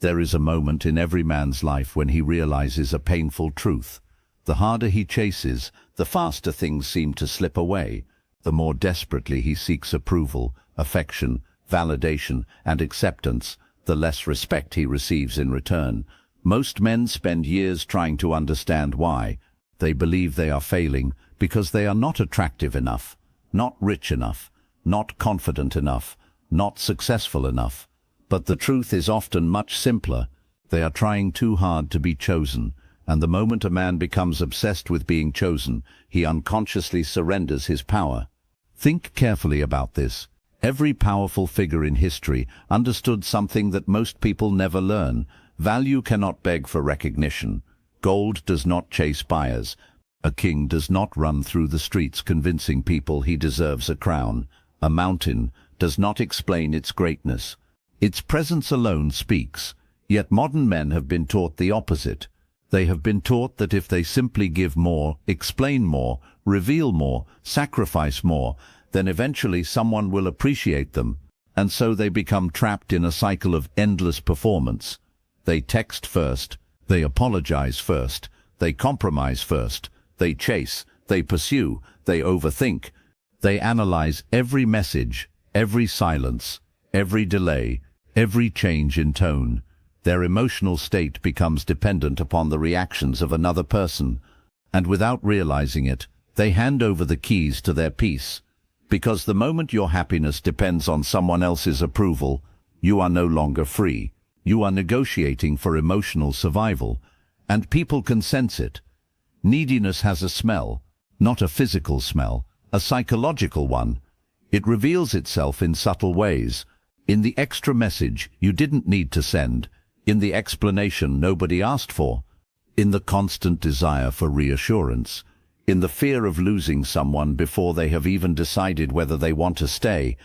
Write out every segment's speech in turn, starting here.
There is a moment in every man's life when he realizes a painful truth. The harder he chases, the faster things seem to slip away. The more desperately he seeks approval, affection, validation, and acceptance, the less respect he receives in return. Most men spend years trying to understand why. They believe they are failing because they are not attractive enough, not rich enough, not confident enough, not successful enough. But the truth is often much simpler. They are trying too hard to be chosen, and the moment a man becomes obsessed with being chosen, he unconsciously surrenders his power. Think carefully about this. Every powerful figure in history understood something that most people never learn. Value cannot beg for recognition. Gold does not chase buyers. A king does not run through the streets convincing people he deserves a crown. A mountain does not explain its greatness. Its presence alone speaks. Yet modern men have been taught the opposite. They have been taught that if they simply give more, explain more, reveal more, sacrifice more, then eventually someone will appreciate them, and so they become trapped in a cycle of endless performance. They text first, they apologize first, they compromise first, they chase, they pursue, they overthink. They analyze every message, every silence, every delay, every change in tone. Their emotional state becomes dependent upon the reactions of another person, and without realizing it, they hand over the keys to their peace. Because the moment your happiness depends on someone else's approval, you are no longer free. You are negotiating for emotional survival, and people can sense it. Neediness has a smell, not a physical smell, a psychological one. It reveals itself in subtle ways. In the extra message you didn't need to send, in the explanation nobody asked for, in the constant desire for reassurance, in the fear of losing someone before they have even decided whether they want to stay.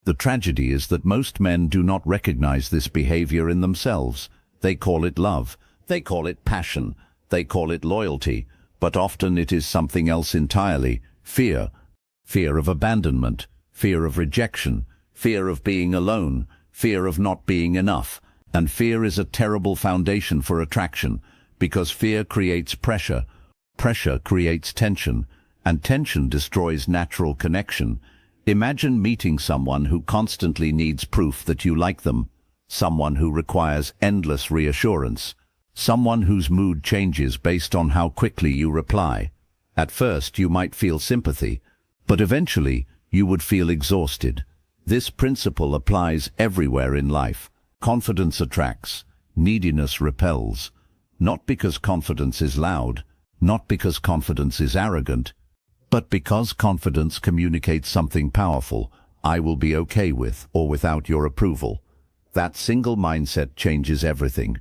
The tragedy is that most men do not recognize this behavior in themselves. They call it love, they call it passion, they call it loyalty, but often it is something else entirely: fear. Fear of abandonment, fear of rejection, fear of being alone, fear of not being enough. And fear is a terrible foundation for attraction, because fear creates pressure. Pressure creates tension, and tension destroys natural connection. Imagine meeting someone who constantly needs proof that you like them, someone who requires endless reassurance, someone whose mood changes based on how quickly you reply. At first you might feel sympathy, but eventually you would feel exhausted. This principle applies everywhere in life. Confidence attracts, neediness repels. Not because confidence is loud, not because confidence is arrogant, but because confidence communicates something powerful: I will be okay with or without your approval. That single mindset changes everything.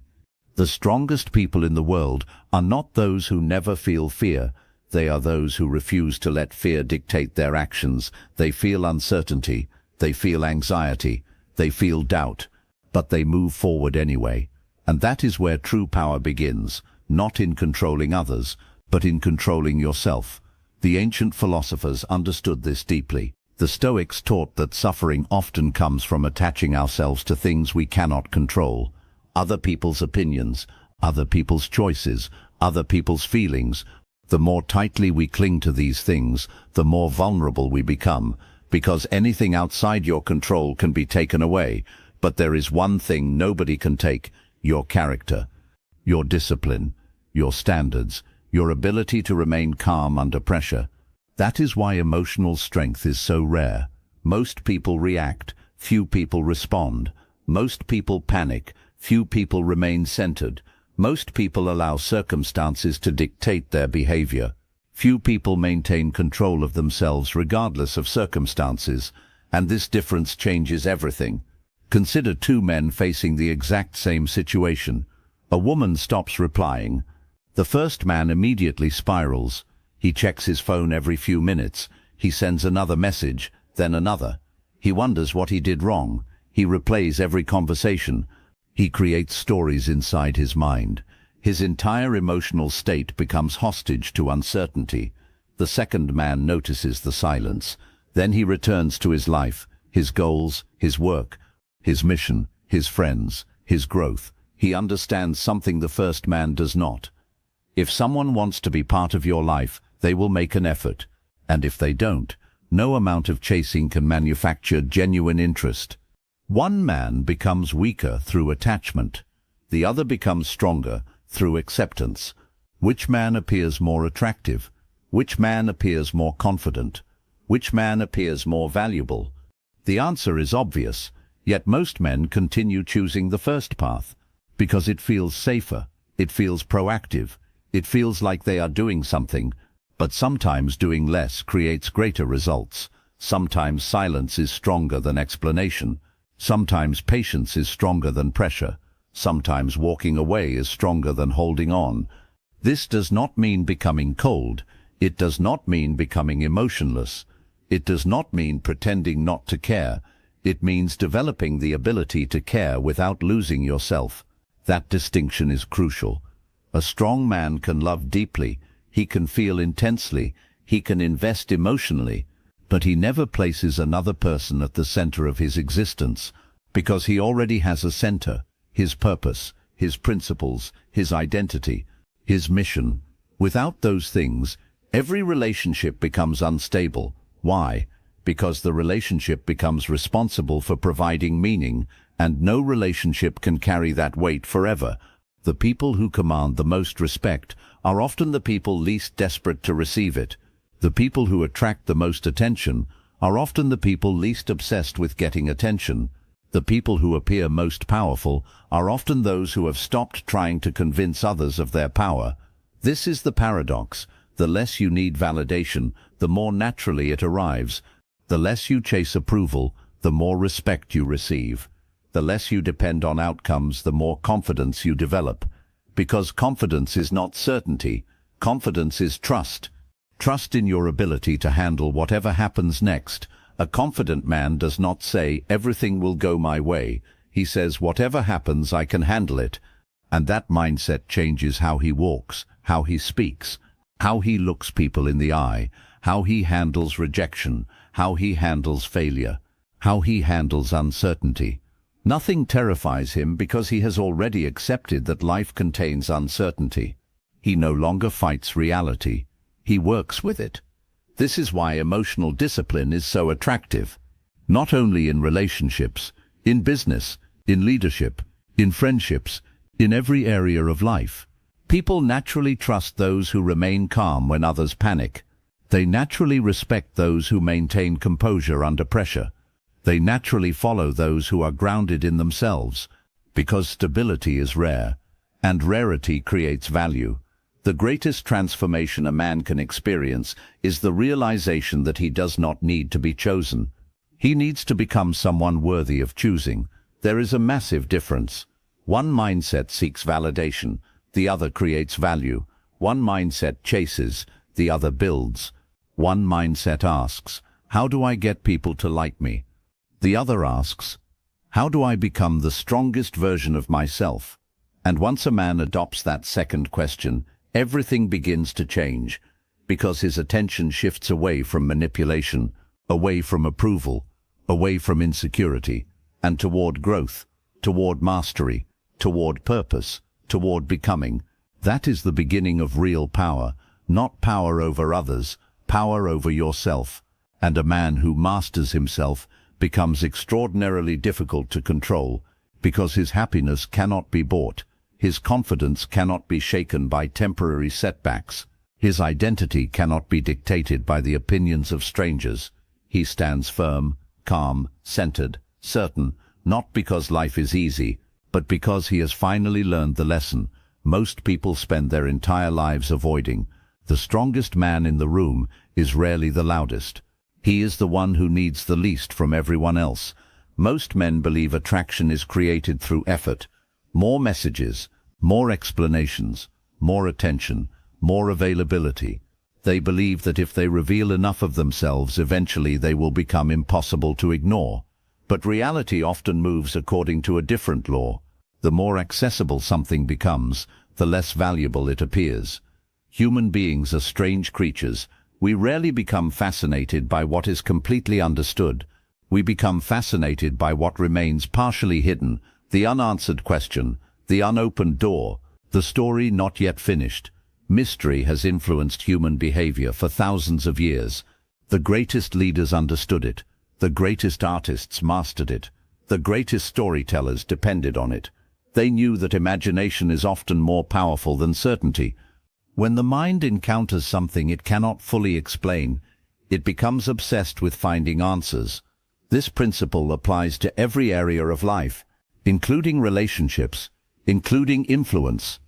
The strongest people in the world are not those who never feel fear. They are those who refuse to let fear dictate their actions. They feel uncertainty, they feel anxiety, they feel doubt, but they move forward anyway. And that is where true power begins, not in controlling others, but in controlling yourself. The ancient philosophers understood this deeply. The Stoics taught that suffering often comes from attaching ourselves to things we cannot control. Other people's opinions, other people's choices, other people's feelings. The more tightly we cling to these things, the more vulnerable we become, because anything outside your control can be taken away. But there is one thing nobody can take: your character, your discipline, your standards, your ability to remain calm under pressure. That is why emotional strength is so rare. Most people react, few people respond. Most people panic, few people remain centered. Most people allow circumstances to dictate their behavior. Few people maintain control of themselves regardless of circumstances, and this difference changes everything. Consider two men facing the exact same situation. A woman stops replying. The first man immediately spirals. He checks his phone every few minutes. He sends another message, then another. He wonders what he did wrong. He replays every conversation. He creates stories inside his mind. His entire emotional state becomes hostage to uncertainty. The second man notices the silence. Then he returns to his life, his goals, his work, his mission, his friends, his growth. He understands something the first man does not. If someone wants to be part of your life, they will make an effort. And if they don't, no amount of chasing can manufacture genuine interest. One man becomes weaker through attachment. The other becomes stronger through acceptance. Which man appears more attractive? Which man appears more confident? Which man appears more valuable? The answer is obvious, yet most men continue choosing the first path, because it feels safer, it feels proactive, it feels like they are doing something. But sometimes doing less creates greater results. Sometimes silence is stronger than explanation. Sometimes patience is stronger than pressure. Sometimes walking away is stronger than holding on. This does not mean becoming cold. It does not mean becoming emotionless. It does not mean pretending not to care. It means developing the ability to care without losing yourself. That distinction is crucial. A strong man can love deeply. He can feel intensely. He can invest emotionally. But he never places another person at the center of his existence, because he already has a center, his purpose, his principles, his identity, his mission. Without those things, every relationship becomes unstable. Why? Because the relationship becomes responsible for providing meaning, and no relationship can carry that weight forever. The people who command the most respect are often the people least desperate to receive it. The people who attract the most attention are often the people least obsessed with getting attention. The people who appear most powerful are often those who have stopped trying to convince others of their power. This is the paradox. The less you need validation, the more naturally it arrives. The less you chase approval, the more respect you receive. The less you depend on outcomes, the more confidence you develop. Because confidence is not certainty. Confidence is trust. Trust in your ability to handle whatever happens next. A confident man does not say, "Everything will go my way." He says, "Whatever happens, I can handle it." And that mindset changes how he walks, how he speaks, how he looks people in the eye, how he handles rejection, how he handles failure, how he handles uncertainty. Nothing terrifies him because he has already accepted that life contains uncertainty. He no longer fights reality. He works with it. This is why emotional discipline is so attractive. Not only in relationships, in business, in leadership, in friendships, in every area of life. People naturally trust those who remain calm when others panic. They naturally respect those who maintain composure under pressure. They naturally follow those who are grounded in themselves, because stability is rare, and rarity creates value. The greatest transformation a man can experience is the realization that he does not need to be chosen. He needs to become someone worthy of choosing. There is a massive difference. One mindset seeks validation, the other creates value. One mindset chases, the other builds. One mindset asks, "How do I get people to like me?" The other asks, "How do I become the strongest version of myself?" And once a man adopts that second question, everything begins to change, because his attention shifts away from manipulation, away from approval, away from insecurity, and toward growth, toward mastery, toward purpose, toward becoming. That is the beginning of real power, not power over others, power over yourself. And a man who masters himself becomes extraordinarily difficult to control, because his happiness cannot be bought. His confidence cannot be shaken by temporary setbacks. His identity cannot be dictated by the opinions of strangers. He stands firm, calm, centered, certain, not because life is easy, but because he has finally learned the lesson most people spend their entire lives avoiding. The strongest man in the room is rarely the loudest. He is the one who needs the least from everyone else. Most men believe attraction is created through effort. More messages, more explanations, more attention, more availability. They believe that if they reveal enough of themselves, eventually they will become impossible to ignore. But reality often moves according to a different law. The more accessible something becomes, the less valuable it appears. Human beings are strange creatures. We rarely become fascinated by what is completely understood. We become fascinated by what remains partially hidden, the unanswered question, The unopened door, the story not yet finished. Mystery has influenced human behavior for thousands of years. The greatest leaders understood it. The greatest artists mastered it. The greatest storytellers depended on it. They knew that imagination is often more powerful than certainty. When the mind encounters something it cannot fully explain, it becomes obsessed with finding answers. This principle applies to every area of life, including relationships, including influence,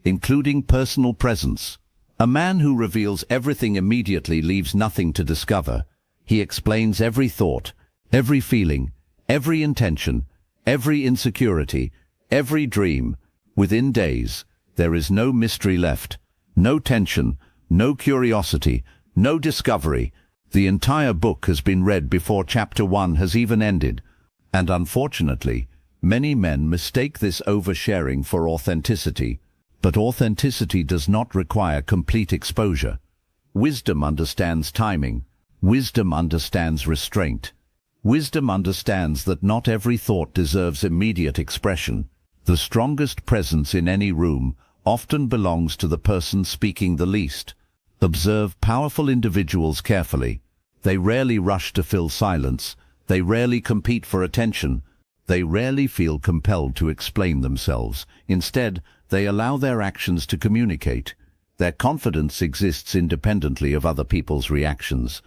including personal presence. A man who reveals everything immediately leaves nothing to discover. He explains every thought, every feeling, every intention, every insecurity, every dream. Within days, there is no mystery left, no tension, no curiosity, no discovery. The entire book has been read before chapter 1 has even ended. And unfortunately, many men mistake this oversharing for authenticity. But authenticity does not require complete exposure. Wisdom understands timing. Wisdom understands restraint. Wisdom understands that not every thought deserves immediate expression. The strongest presence in any room often belongs to the person speaking the least. Observe powerful individuals carefully. They rarely rush to fill silence. They rarely compete for attention. They rarely feel compelled to explain themselves. Instead, they allow their actions to communicate. Their confidence exists independently of other people's reactions.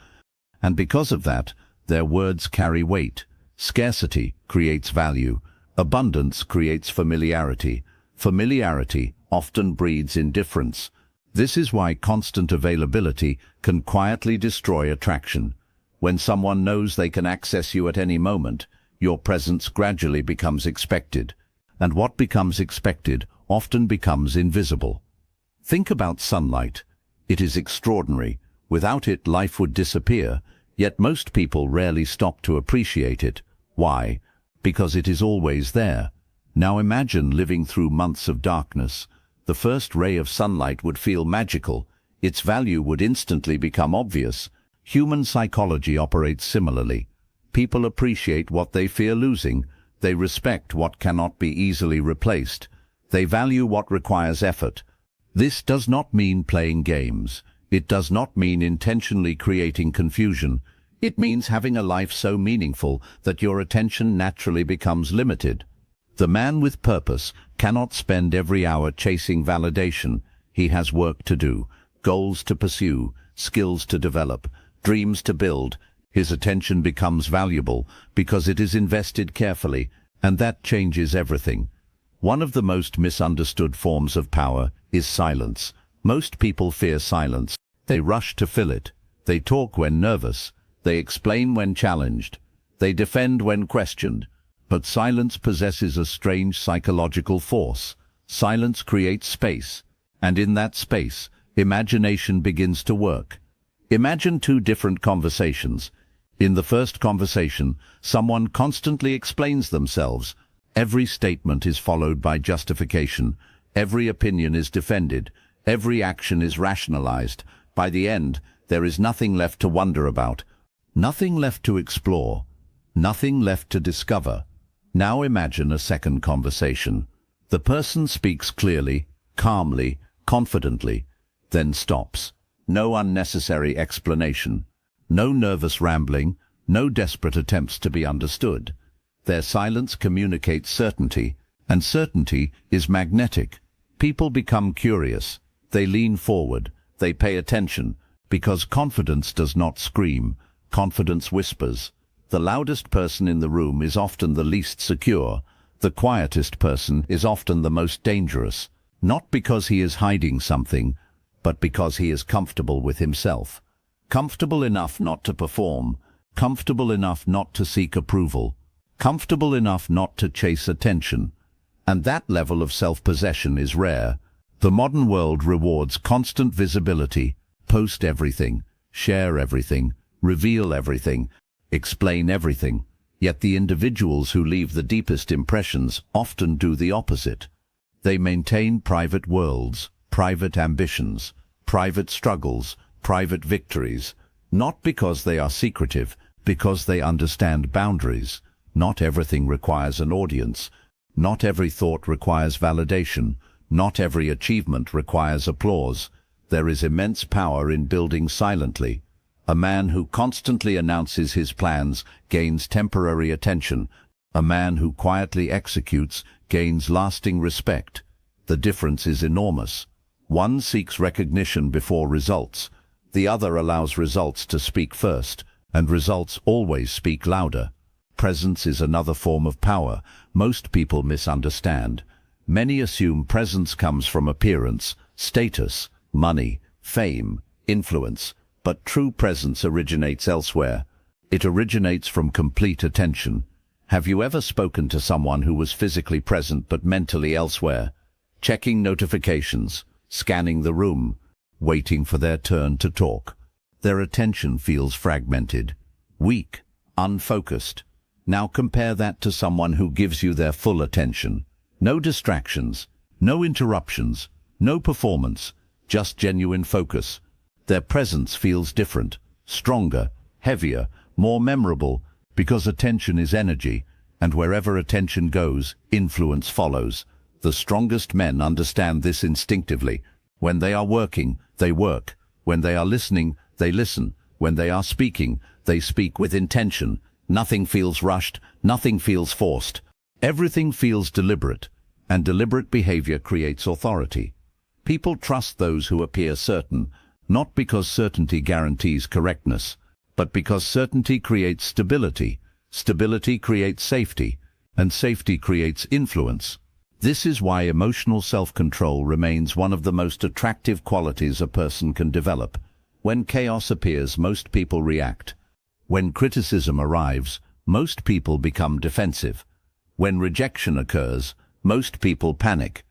And because of that, their words carry weight. Scarcity creates value. Abundance creates familiarity. Familiarity often breeds indifference. This is why constant availability can quietly destroy attraction. When someone knows they can access you at any moment, your presence gradually becomes expected. And what becomes expected often becomes invisible. Think about sunlight. It is extraordinary. Without it, life would disappear, yet most people rarely stop to appreciate it. Why? Because it is always there. Now imagine living through months of darkness. The first ray of sunlight would feel magical. Its value would instantly become obvious. Human psychology operates similarly. People appreciate what they fear losing. They respect what cannot be easily replaced. They value what requires effort. This does not mean playing games. It does not mean intentionally creating confusion. It means having a life so meaningful that your attention naturally becomes limited. The man with purpose cannot spend every hour chasing validation. He has work to do, goals to pursue, skills to develop, dreams to build. His attention becomes valuable because it is invested carefully, and that changes everything. One of the most misunderstood forms of power is silence. Most people fear silence. They rush to fill it. They talk when nervous. They explain when challenged. They defend when questioned. But silence possesses a strange psychological force. Silence creates space, and in that space, imagination begins to work. Imagine two different conversations. In the first conversation, someone constantly explains themselves. Every statement is followed by justification. Every opinion is defended. Every action is rationalized. By the end, there is nothing left to wonder about, nothing left to explore, nothing left to discover. Now imagine a second conversation. The person speaks clearly, calmly, confidently, then stops. No unnecessary explanation. No nervous rambling, no desperate attempts to be understood. Their silence communicates certainty, and certainty is magnetic. People become curious. They lean forward. They pay attention, because confidence does not scream. Confidence whispers. The loudest person in the room is often the least secure. The quietest person is often the most dangerous, not because he is hiding something, but because he is comfortable with himself. Comfortable enough not to perform, comfortable enough not to seek approval, comfortable enough not to chase attention. And that level of self-possession is rare. The modern world rewards constant visibility. Post everything, share everything, reveal everything, explain everything. Yet the individuals who leave the deepest impressions often do the opposite. They maintain private worlds, private ambitions, private struggles, private victories, not because they are secretive, because they understand boundaries. Not everything requires an audience. Not every thought requires validation. Not every achievement requires applause. There is immense power in building silently. A man who constantly announces his plans gains temporary attention. A man who quietly executes gains lasting respect. The difference is enormous. One seeks recognition before results. The other allows results to speak first, and results always speak louder. Presence is another form of power most people misunderstand. Many assume presence comes from appearance, status, money, fame, influence, but true presence originates elsewhere. It originates from complete attention. Have you ever spoken to someone who was physically present but mentally elsewhere? Checking notifications, scanning the room, waiting for their turn to talk. Their attention feels fragmented, weak, unfocused. Now compare that to someone who gives you their full attention. No distractions, no interruptions, no performance, just genuine focus. Their presence feels different, stronger, heavier, more memorable, because attention is energy, and wherever attention goes, influence follows. The strongest men understand this instinctively. When they are working, they work. When they are listening, they listen. When they are speaking, they speak with intention. Nothing feels rushed, nothing feels forced. Everything feels deliberate, and deliberate behavior creates authority. People trust those who appear certain, not because certainty guarantees correctness, but because certainty creates stability. Stability creates safety, and safety creates influence. This is why emotional self-control remains one of the most attractive qualities a person can develop. When chaos appears, most people react. When criticism arrives, most people become defensive. When rejection occurs, most people panic.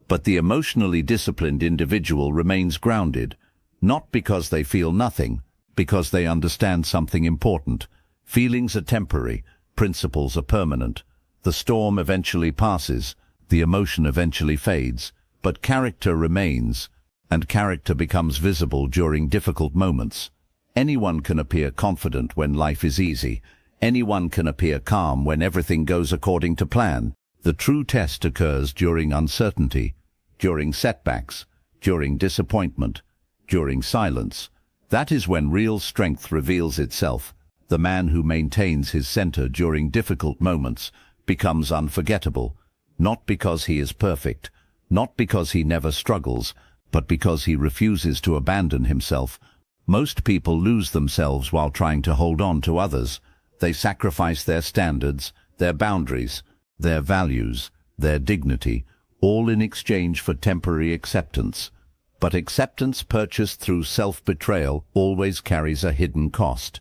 But the emotionally disciplined individual remains grounded, not because they feel nothing, because they understand something important. Feelings are temporary, principles are permanent. The storm eventually passes, the emotion eventually fades, but character remains, and character becomes visible during difficult moments. Anyone can appear confident when life is easy. Anyone can appear calm when everything goes according to plan. The true test occurs during uncertainty, during setbacks, during disappointment, during silence. That is when real strength reveals itself. The man who maintains his center during difficult moments becomes unforgettable, not because he is perfect, not because he never struggles, but because he refuses to abandon himself. Most people lose themselves while trying to hold on to others. They sacrifice their standards, their boundaries, their values, their dignity, all in exchange for temporary acceptance. But acceptance purchased through self-betrayal always carries a hidden cost.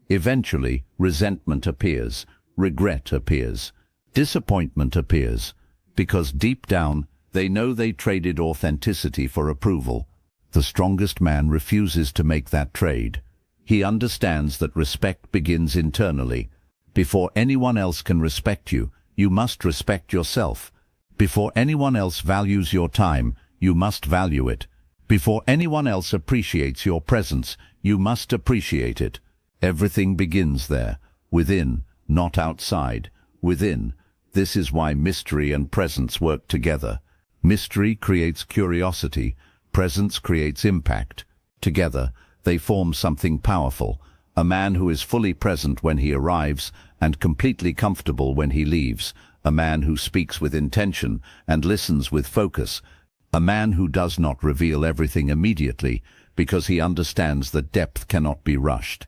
Eventually, resentment appears, regret appears, disappointment appears, because deep down, they know they traded authenticity for approval. The strongest man refuses to make that trade. He understands that respect begins internally. Before anyone else can respect you, you must respect yourself. Before anyone else values your time, you must value it. Before anyone else appreciates your presence, you must appreciate it. Everything begins there, within, not outside. Within. This is why mystery and presence work together. Mystery creates curiosity. Presence creates impact. Together, they form something powerful. A man who is fully present when he arrives and completely comfortable when he leaves. A man who speaks with intention and listens with focus. A man who does not reveal everything immediately because he understands that depth cannot be rushed.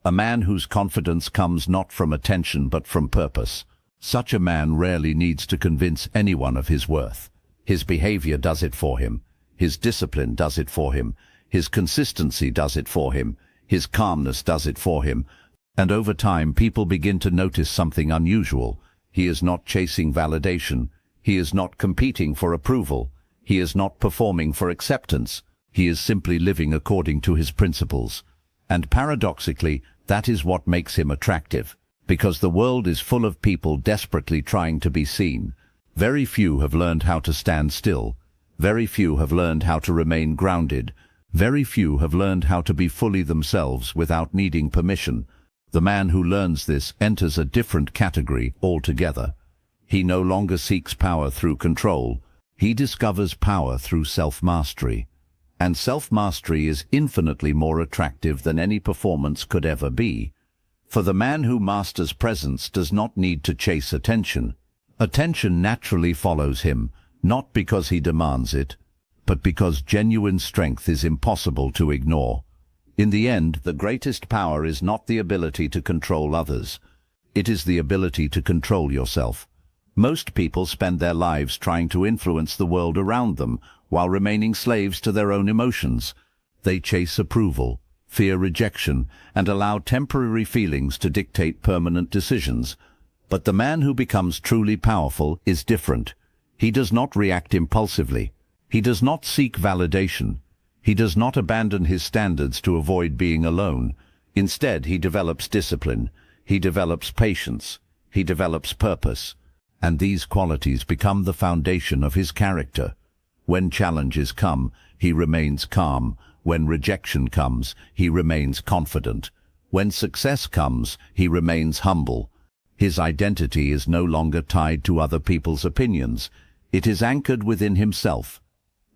A man whose confidence comes not from attention but from purpose. Such a man rarely needs to convince anyone of his worth. His behavior does it for him. His discipline does it for him. His consistency does it for him. His calmness does it for him. And over time, people begin to notice something unusual. He is not chasing validation. He is not competing for approval. He is not performing for acceptance. He is simply living according to his principles. And paradoxically, that is what makes him attractive. Because the world is full of people desperately trying to be seen. Very few have learned how to stand still. Very few have learned how to remain grounded. Very few have learned how to be fully themselves without needing permission. The man who learns this enters a different category altogether. He no longer seeks power through control. He discovers power through self-mastery. And self-mastery is infinitely more attractive than any performance could ever be. For the man who masters presence does not need to chase attention. Attention naturally follows him, not because he demands it, but because genuine strength is impossible to ignore. In the end, the greatest power is not the ability to control others. It is the ability to control yourself. Most people spend their lives trying to influence the world around them, while remaining slaves to their own emotions. They chase approval, fear rejection, and allow temporary feelings to dictate permanent decisions. But the man who becomes truly powerful is different. He does not react impulsively. He does not seek validation. He does not abandon his standards to avoid being alone. Instead, he develops discipline. He develops patience. He develops purpose. And these qualities become the foundation of his character. When challenges come, he remains calm. When rejection comes, he remains confident. When success comes, he remains humble. His identity is no longer tied to other people's opinions. It is anchored within himself.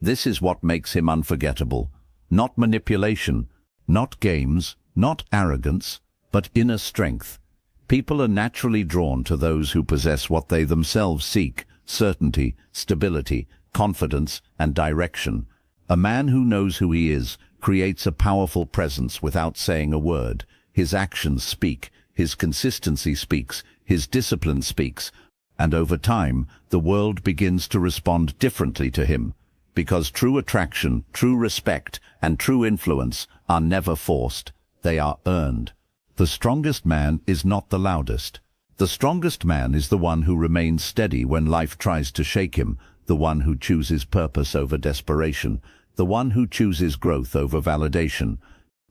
This is what makes him unforgettable. Not manipulation, not games, not arrogance, but inner strength. People are naturally drawn to those who possess what they themselves seek: certainty, stability, confidence, and direction. A man who knows who he is creates a powerful presence without saying a word. His actions speak, his consistency speaks, his discipline speaks, and over time, the world begins to respond differently to him, because true attraction, true respect, and true influence are never forced. They are earned. The strongest man is not the loudest. The strongest man is the one who remains steady when life tries to shake him, the one who chooses purpose over desperation, the one who chooses growth over validation,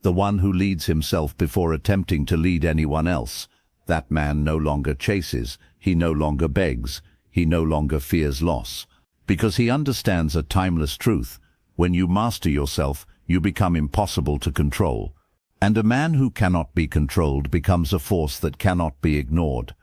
the one who leads himself before attempting to lead anyone else. That man no longer chases, he no longer begs, he no longer fears loss, because he understands a timeless truth: when you master yourself, you become impossible to control. And a man who cannot be controlled becomes a force that cannot be ignored.